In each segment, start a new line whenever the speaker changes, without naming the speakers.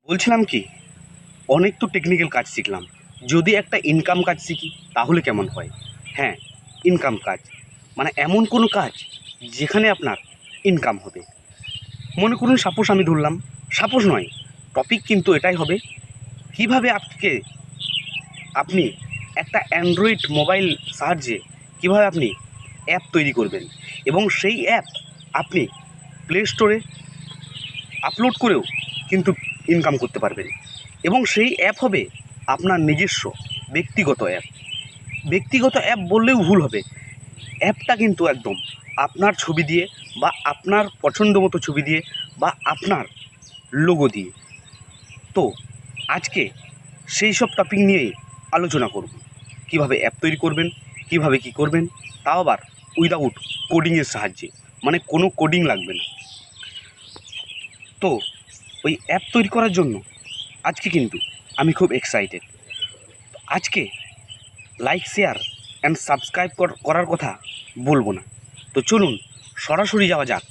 বলছিলাম কি, অনেক তো টেকনিক্যাল কাজ শিখলাম, যদি একটা ইনকাম কাজ শিখি তাহলে কেমন হয়? হ্যাঁ, ইনকাম কাজ মানে এমন কোনো কাজ যেখানে আপনার ইনকাম হবে। মনে করুন সাপোজ আমি ধরলাম, সাপোজ নয়, টপিক কিন্তু এটাই হবে, কিভাবে আপনি একটা অ্যান্ড্রয়েড মোবাইল সাহায্যে কিভাবে আপনি অ্যাপ তৈরি করবেন এবং সেই অ্যাপ আপনি প্লে স্টোরে আপলোড করেও কিন্তু ইনকাম করতে পারবেন। এবং সেই অ্যাপ হবে আপনার নিজস্ব ব্যক্তিগত অ্যাপ। ব্যক্তিগত অ্যাপ বললেও ভুল হবে, অ্যাপটা কিন্তু একদম আপনার ছবি দিয়ে বা আপনার পছন্দ মতো ছবি দিয়ে বা আপনার লোগো দিয়ে। তো আজকে সেই সব টপিক নিয়েই আলোচনা করব, কিভাবে অ্যাপ তৈরি করবেন, কিভাবে কি করবেন, তাও আবার উইদাউট কোডিংয়ের সাহায্যে, মানে কোনো কোডিং লাগবে না। তো ওই অ্যাপ তৈরি করার জন্য আজকে কিন্তু আমি খুব এক্সাইটেড। আজকে লাইক, শেয়ার অ্যান্ড সাবস্ক্রাইব করার কথা বলবো না। তো চলুন সরাসরি যাওয়া যাক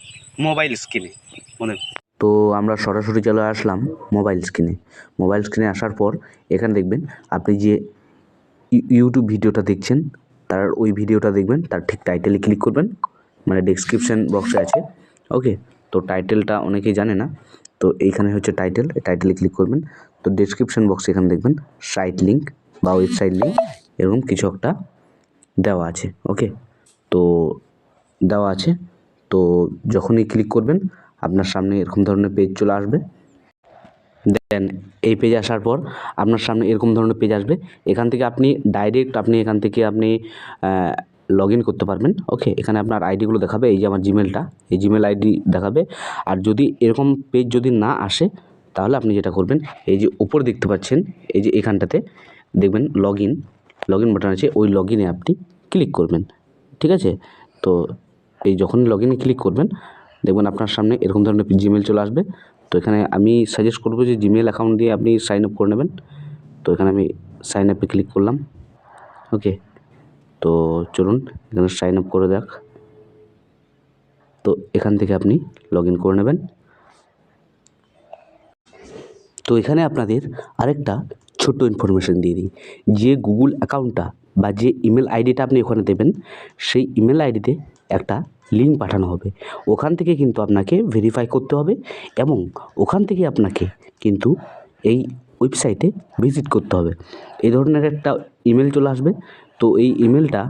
মোবাইল স্ক্রিনে।
তো আমরা সরাসরি চলে আসলাম মোবাইল স্ক্রিনে আসার পর এখানে দেখবেন আপনি যে ইউটিউব ভিডিওটা দেখছেন তার ওই ভিডিওটা দেখবেন, তার ঠিক টাইটেলে ক্লিক করবেন, মানে ডেসক্রিপশন বক্সে আছে। ওকে, তো টাইটেলটা অনেকেই জানে না, তো এইখানে হচ্ছে টাইটেলে ক্লিক করবেন। তো ডেসক্রিপশন বক্সে এখানে দেখবেন সাইট লিঙ্ক বা ওয়েবসাইট লিঙ্ক এরকম কিছু একটা দেওয়া আছে। ওকে, তো দেওয়া আছে, তো যখনই ক্লিক করবেন আপনার সামনে এরকম ধরনের পেজ চলে আসবে। দেন এই পেজে আসার পর আপনার সামনে এরকম ধরনের পেজ আসবে। এখান থেকে আপনি ডাইরেক্ট আপনি লগ ইন করতে পারবেন। ওকে, এখানে আপনার আইডিগুলো দেখাবে, এই যে আমার জিমেলটা, এই জিমেল আইডি দেখাবে। আর যদি এরকম পেজ যদি না আসে তাহলে আপনি যেটা করবেন, এই যে উপর দেখতে পাচ্ছেন, এই যে এখানটাতে দেখবেন লগ ইন বাটন আছে, ওই লগ ইনে আপনি ক্লিক করবেন। ঠিক আছে, তো এই যখন লগ ইনে ক্লিক করবেন দেখবেন আপনার সামনে এরকম ধরনের জিমেল চলে আসবে। তো এখানে আমি সাজেস্ট করবো যে জিমেল অ্যাকাউন্ট দিয়ে আপনি সাইন আপ করে নেবেন। তো এখানে আমি সাইন আপে ক্লিক করলাম। ওকে, তো চলুন এখানে সাইন আপ করে দেখ। তো এখান থেকে আপনি লগ ইন করে নেবেন। তো এখানে আপনাদের আরেকটা ছোট্ট ইনফরমেশান দিয়ে দিই, যে গুগল অ্যাকাউন্টটা বা যে ইমেল আইডিটা আপনি ওখানে দেবেন, সেই ইমেল আইডিতে একটা লিঙ্ক পাঠানো হবে। ওখান থেকে কিন্তু আপনাকে ভেরিফাই করতে হবে এবং ওখান থেকে আপনাকে কিন্তু এই ওয়েবসাইটে ভিজিট করতে হবে। এই ধরনের একটা ইমেল চলে আসবে। তো এই ইমেলটা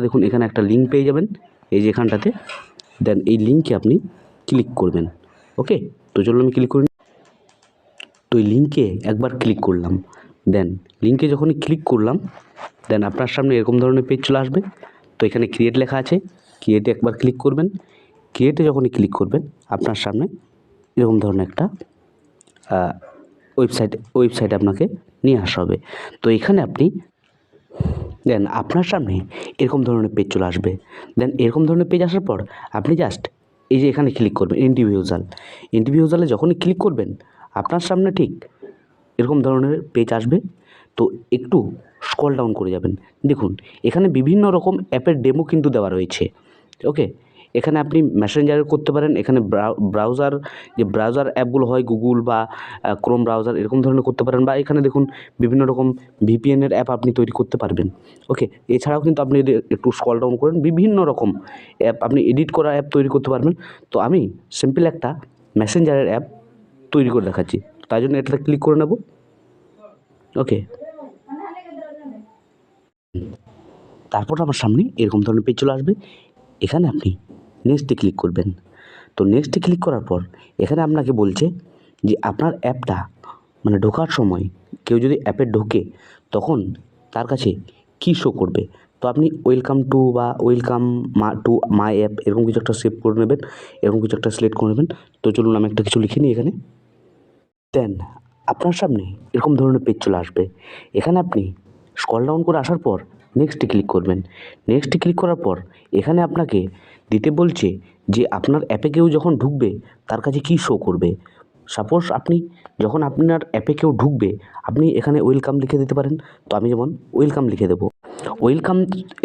দেখুন এখানে একটা লিঙ্ক পেয়ে যাবেন, এই যে এখানটাতে। দেন এই লিঙ্কে আপনি ক্লিক করবেন। ওকে, তো চলুন আমি ক্লিক করি। তো এই লিঙ্কে একবার ক্লিক করলাম। দেন লিঙ্কে যখনই ক্লিক করলাম, দেন আপনার সামনে এরকম ধরনের পেজ চলে আসবে। তো এখানে ক্রিয়েট লেখা আছে, ক্রিয়েটে একবার ক্লিক করবেন। ক্রিয়েটে যখনই ক্লিক করবেন আপনার সামনে এরকম ধরনের একটা ওয়েবসাইট আপনাকে নিয়ে আসা হবে। তো এখানে আপনি দেন আপনার সামনে এরকম ধরনের পেজ চলে আসবে। দেন এরকম ধরনের পেজ আসার পর আপনি জাস্ট এই যে এখানে ক্লিক করবেন ইন্ডিভিজুয়ালে যখনই ক্লিক করবেন আপনার সামনে ঠিক এরকম ধরনের পেজ আসবে। তো একটু স্ক্রল ডাউন করে যাবেন, দেখুন এখানে বিভিন্ন রকম অ্যাপের ডেমো কিন্তু দেওয়া রয়েছে। ওকে, এখানে আপনি মেসেঞ্জারে করতে পারেন, এখানে ব্রাউজার অ্যাপগুলো হয় গুগল বা ক্রোম ব্রাউজার, এরকম ধরনের করতে পারেন, বা এখানে দেখুন বিভিন্ন রকম ভিপিএনের অ্যাপ আপনি তৈরি করতে পারবেন। ওকে, এছাড়াও কিন্তু আপনি যদি একটু স্ক্রল ডাউন করেন বিভিন্ন রকম অ্যাপ আপনি এডিট করা অ্যাপ তৈরি করতে পারবেন। তো আমি সিম্পল একটা মেসেঞ্জারের অ্যাপ তৈরি করে দেখাচ্ছি, তাই জন্য এটাতে ক্লিক করে নেব। ওকে, তারপর আমার সামনে এরকম ধরনের পেজ চলে আসবে। এখানে আপনি নেক্সটে ক্লিক করবেন। তো নেক্সটে ক্লিক করার পর এখানে আপনাকে বলছে যে আপনার অ্যাপটা মানে ঢোকার সময় কেউ যদি অ্যাপে ঢোকে তখন তার কাছে কী শো করবে। তো আপনি ওয়েলকাম টু মাই অ্যাপ এরকম কিছু একটা সেভ করে নেবেন, এরকম কিছু একটা সিলেক্ট করে নেবেন। তো চলুন আমি একটা কিছু লিখে নিই এখানে। দেন আপনার সামনে এরকম ধরনের পেজ চলে আসবে। এখানে আপনি স্ক্রল ডাউন করে আসার পর নেক্সটে ক্লিক করবেন। নেক্সটে ক্লিক করার পর এখানে আপনাকে দিতে বলছে যে আপনার অ্যাপে কেউ যখন ঢুকবে তার কাছে কী শো করবে। সাপোজ আপনি যখন আপনার অ্যাপে কেউ ঢুকবে আপনি এখানে ওয়েলকাম লিখে দিতে পারেন। তো আমি যেমন ওয়েলকাম লিখে দেবো। ওয়েলকাম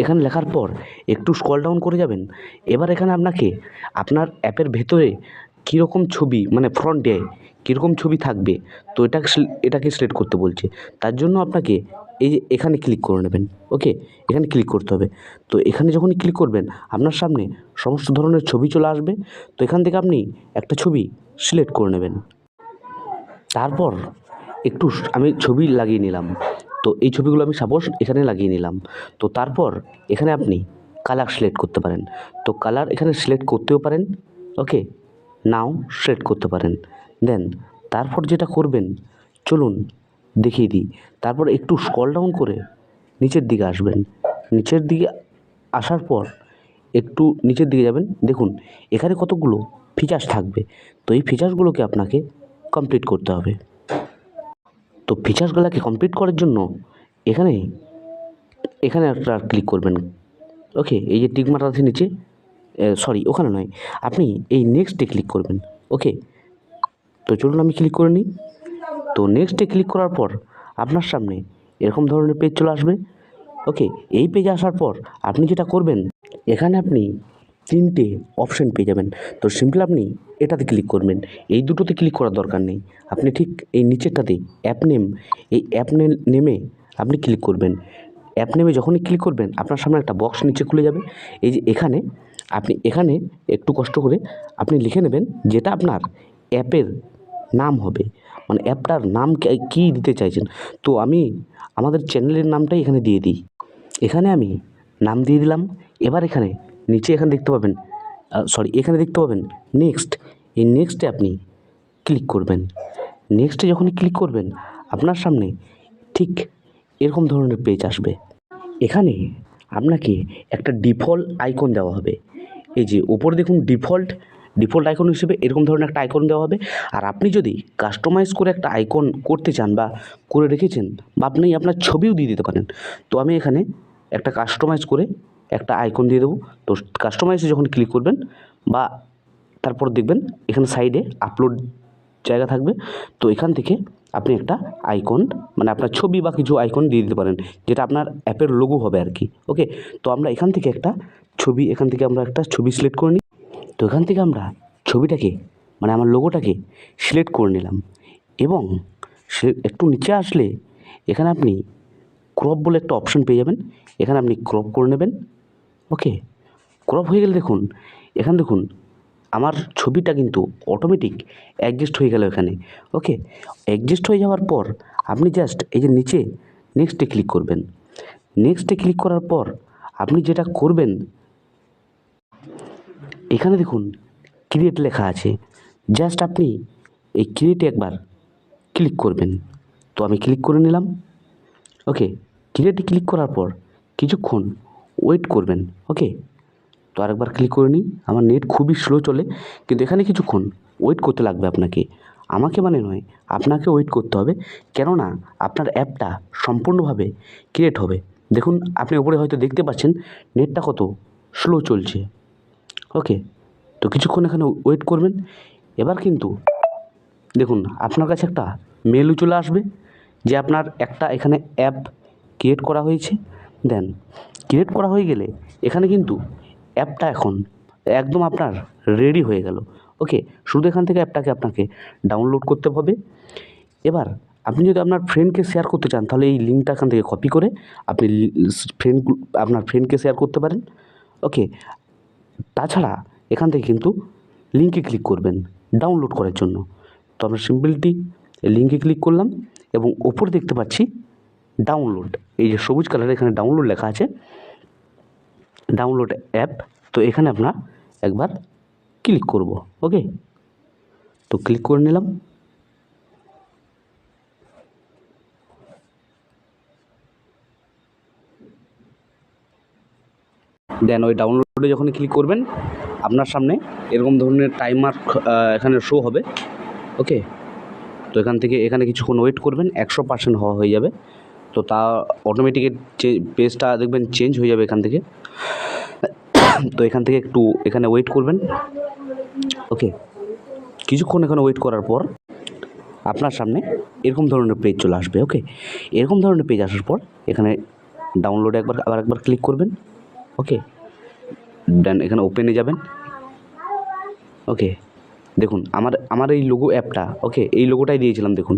এখানে লেখার পর একটু স্ক্রল ডাউন করে যাবেন। এবার এখানে আপনাকে আপনার অ্যাপের ভেতরে কীরকম ছবি মানে ফ্রন্টে কীরকম ছবি থাকবে, তো এটাকে সিলেক্ট করতে বলছে। তার জন্য আপনাকে এই যে এখানে ক্লিক করে নেবেন। ওকে, এখানে ক্লিক করতে হবে। তো এখানে যখনই ক্লিক করবেন আপনার সামনে সমস্ত ধরনের ছবি চলে আসবে। তো এখান থেকে আপনি একটা ছবি সিলেক্ট করে নেবেন। তারপর একটু আমি ছবি লাগিয়ে নিলাম। তো এই ছবিগুলো আমি সাপোজ এখানে লাগিয়ে নিলাম। তো তারপর এখানে আপনি কালার সিলেক্ট করতে পারেন। তো কালার এখানে সিলেক্ট করতেও পারেন, ওকে, নাও সিলেক্ট করতে পারেন। দেন তারপর যেটা করবেন, চলুন দেখিয়ে দিই। তারপর একটু স্ক্রল ডাউন করে নিচের দিকে আসবেন। নিচের দিকে আসার পর একটু নিচের দিকে যাবেন। দেখুন এখানে কতগুলো ফিচার্স থাকবে। তো এই ফিচার্সগুলোকে আপনাকে কমপ্লিট করতে হবে। তো ফিচার্সগুলোকে কমপ্লিট করার জন্য এখানে এখানে একটা ক্লিক করবেন। ওকে, এই যে টিক মার্ক আছে নিচে, সরি ওখানে নয়, আপনি এই নেক্সটে ক্লিক করবেন। ওকে, তো চলুন আমি ক্লিক করে নিই। তো নেক্সটে ক্লিক করার পর আপনার সামনে এরকম ধরনের পেজ চলে আসবে। ওকে, এই পেজে আসার পর আপনি যেটা করবেন, এখানে আপনি 3টে অপশান পেয়ে যাবেন। তো সিম্পল আপনি এটাতে ক্লিক করবেন। এই দুটোতে ক্লিক করার দরকার নেই, আপনি ঠিক এই নিচেরটাতে অ্যাপ নেম, এই অ্যাপ নেমে আপনি ক্লিক করবেন। অ্যাপ নেমে যখনই ক্লিক করবেন আপনার সামনে একটা বক্স নিচে খুলে যাবে। এই যে এখানে আপনি এখানে একটু কষ্ট করে আপনি লিখে নেবেন যেটা আপনার অ্যাপের নাম হবে, মানে অ্যাপটার নাম কী দিতে চাইছেন। তো আমি আমাদের চ্যানেলের নামটাই এখানে দিয়ে দিই। এখানে আমি নাম দিয়ে দিলাম। এবার এখানে নিচে এখানে দেখতে পাবেন, এখানে দেখতে পাবেন নেক্সট। এই নেক্সটে আপনি ক্লিক করবেন। নেক্সটে যখনই ক্লিক করবেন আপনার সামনে ঠিক এরকম ধরনের পেজ আসবে। এখানে আপনাকে একটা ডিফল্ট আইকন দেওয়া হবে। এই যে ওপরে দেখুন ডিফল্ট আইকন হিসেবে এরকম ধরনের একটা আইকন দেওয়া হবে। আর আপনি যদি কাস্টমাইজ করে একটা আইকন করতে চান বা করে রেখেছেন, বা আপনি আপনার ছবিও দিয়ে দিতে পারেন। তো আমি এখানে একটা কাস্টমাইজ করে একটা আইকন দিয়ে দেবো। তো কাস্টমাইজে যখন ক্লিক করবেন বা তারপর দেখবেন এখানে সাইডে আপলোড জায়গা থাকবে। তো এখান থেকে আপনি একটা আইকন মানে আপনার ছবি বা কিছু আইকন দিয়ে দিতে পারেন, যেটা আপনার অ্যাপের লোগো হবে আর কি। ওকে, তো আমরা এখান থেকে একটা ছবি সিলেক্ট করে নিই। তো এখান থেকে আমরা ছবিটাকে মানে আমার লোগোটাকে সিলেক্ট করে নিলাম। এবং সে একটু নিচে আসলে এখানে আপনি ক্রপ বলে একটা অপশন পেয়ে যাবেন। এখানে আপনি ক্রপ করে নেবেন। ওকে, ক্রপ হয়ে গেলে দেখুন এখানে দেখুন আমার ছবিটা কিন্তু অটোমেটিক অ্যাডজাস্ট হয়ে গেল এখানে। ওকে, অ্যাডজাস্ট হয়ে যাওয়ার পর আপনি জাস্ট এই যে নিচে নেক্সটে ক্লিক করবেন। নেক্সটে ক্লিক করার পর আপনি যেটা করবেন, এখানে দেখুন ক্রিয়েট লেখা আছে। জাস্ট আপনি এই ক্রিয়েটে একবার ক্লিক করবেন। তো আমি ক্লিক করে নিলাম। ওকে, ক্রিয়েটে ক্লিক করার পর কিছুক্ষণ ওয়েট করবেন। ওকে, তো আরেকবার ক্লিক করে নিই। আমার নেট খুবই স্লো চলে, কিন্তু এখানে কিছুক্ষণ ওয়েট করতে লাগবে আপনাকে। আমাকে মানে নয়, আপনাকে ওয়েট করতে হবে, কেননা আপনার অ্যাপটা সম্পূর্ণভাবে ক্রিয়েট হবে। দেখুন আপনি উপরে হয়তো দেখতে পাচ্ছেন নেটটা কত স্লো চলছে। ওকে, তো কিছুক্ষণ এখানে ওয়েট করবেন। এবার কিন্তু দেখুন আপনার কাছে একটা মেলও চলে আসবে যে আপনার একটা এখানে অ্যাপ ক্রিয়েট করা হয়েছে। দেন ক্রিয়েট করা হয়ে গেলে এখানে কিন্তু অ্যাপটা এখন একদম আপনার রেডি হয়ে গেল। ওকে, শুধু এখান থেকে অ্যাপটাকে আপনাকে ডাউনলোড করতে হবে। এবার আপনি যদি আপনার ফ্রেন্ডকে শেয়ার করতে চান তাহলে এই লিঙ্কটা এখান থেকে কপি করে আপনি আপনার ফ্রেন্ডকে শেয়ার করতে পারেন। ওকে, তাছাড়া এখান থেকে কিন্তু লিঙ্কে ক্লিক করবেন ডাউনলোড করার জন্য। তো আমরা সিম্পলটি লিঙ্কে ক্লিক করলাম এবং ওপরে দেখতে পাচ্ছি ডাউনলোড, এই যে সবুজ কালারে এখানে ডাউনলোড লেখা আছে, ডাউনলোড অ্যাপ। তো এখানে আমরা একবার ক্লিক করব। ওকে, তো ক্লিক করে নিলাম। দেন ওই ডাউনলোডে যখন ক্লিক করবেন আপনার সামনে এরকম ধরনের টাইমার এখানে শো হবে। ওকে, তো এখানে কিছুক্ষণ ওয়েট করবেন, 100% হওয়া হয়ে যাবে। তো তা অটোমেটিক পেজটা দেখবেন চেঞ্জ হয়ে যাবে এখান থেকে। তো এখান থেকে একটু এখানে ওয়েট করবেন। ওকে, কিছুক্ষণ এখানে ওয়েট করার পর আপনার সামনে এরকম ধরনের পেজ চলে আসবে। ওকে, এরকম ধরনের পেজ আসার পর এখানে ডাউনলোডে আবার একবার ক্লিক করবেন। ওকে, দেন এখানে ওপেনে যাবেন। ওকে, দেখুন আমার এই লোগো অ্যাপটা, ওকে, এই লোগোটাই দিয়েছিলাম। দেখুন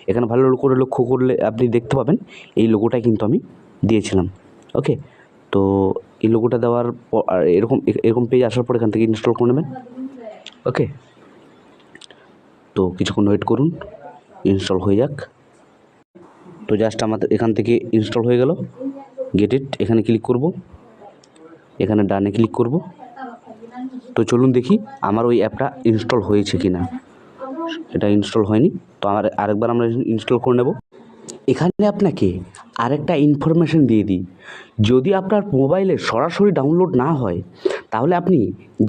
এখানে ভালো করে লক্ষ্য করলে আপনি দেখতে পাবেন এই লোগোটাই কিন্তু আমি দিয়েছিলাম। ওকে, তো এই লোগোটা দেওয়ার পর আর এরকম পেজ আসার পর এখান থেকে ইনস্টল করে নেবেন। ওকে, তো কিছুক্ষণ ওয়েট করুন, ইনস্টল হয়ে যাক। তো জাস্ট আমাদের এখান থেকে ইনস্টল হয়ে গেল। গেট ইট, এখানে ক্লিক করব, এখানে ডানে ক্লিক করব। তো চলুন দেখি আমার ওই অ্যাপটা ইনস্টল হয়েছে কি না। এটা ইনস্টল হয়নি, তো আরেকবার আমরা ইনস্টল করে নেব। এখানে আপনাকে আরেকটা ইনফরমেশন দিয়ে দিই, যদি আপনার মোবাইলে সরাসরি ডাউনলোড না হয় তাহলে আপনি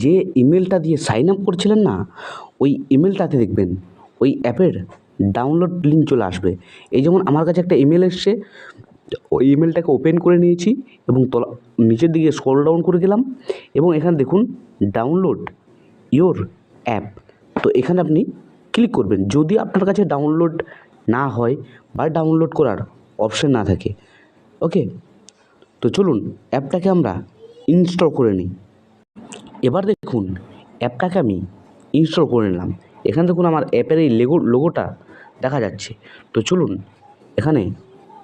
যে ইমেলটা দিয়ে সাইন আপ করছিলেন না, ওই ইমেলটাতে দেখবেন ওই অ্যাপের ডাউনলোড লিঙ্ক চলে আসবে। এই যেমন আমার কাছে একটা ইমেল এসছে, ওই ইমেলটাকে ওপেন করে নিয়েছি এবং নিচের দিকে স্ক্রল ডাউন করে গেলাম এবং এখানে দেখুন ডাউনলোড ইওর অ্যাপ। তো এখানে আপনি ক্লিক করবেন যদি আপনার কাছে ডাউনলোড না হয় বা ডাউনলোড করার অপশন না থাকে। ওকে, তো চলুন অ্যাপটাকে আমরা ইনস্টল করে নিই। এবার দেখুন অ্যাপটাকে আমি ইনস্টল করে নিলাম। এখানে দেখুন আমার অ্যাপের এই লোগোটা দেখা যাচ্ছে। তো চলুন এখানে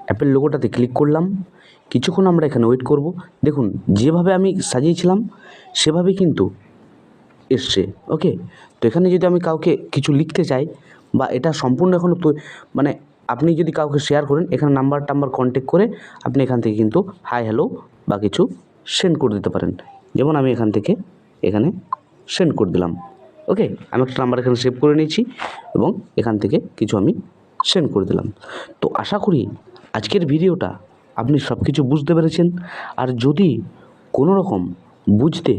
অ্যাপের লোগোটাতে ক্লিক করলাম, কিছুক্ষণ আমরা এখানে ওয়েট করব। দেখুন যেভাবে আমি সাজিয়েছিলাম সেভাবেই কিন্তু এসছে। ওকে, তো এখানে যদি আমি কাউকে কিছু লিখতে চাই বা এটা সম্পূর্ণ এখনও তো মানে আপনি যদি কাউকে শেয়ার করেন, এখানে নাম্বার কন্ট্যাক্ট করে আপনি এখান থেকে কিন্তু হাই হ্যালো বা কিছু সেন্ড করে দিতে পারেন। যেমন আমি এখান থেকে এখানে সেন্ড করে দিলাম। ওকে, আমি একটা নাম্বার এখানে সেভ করে নিয়েছি এবং এখান থেকে কিছু আমি সেন্ড করে দিলাম। তো আশা করি আজকের ভিডিওটা আপনি সব কিছু বুঝতে পেরেছেন। আর যদি কোনো রকম বুঝতে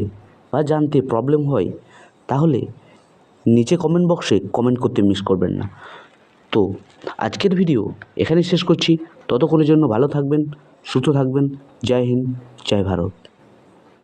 বা জানতে প্রবলেম হয় তাহলে নিচে কমেন্ট বক্সে কমেন্ট করতে মিস করবেন না। তো আজকের ভিডিও এখানেই শেষ করছি। ততক্ষণের জন্য ভালো থাকবেন, সুস্থ থাকবেন। জয় হিন্দ, জয় ভারত।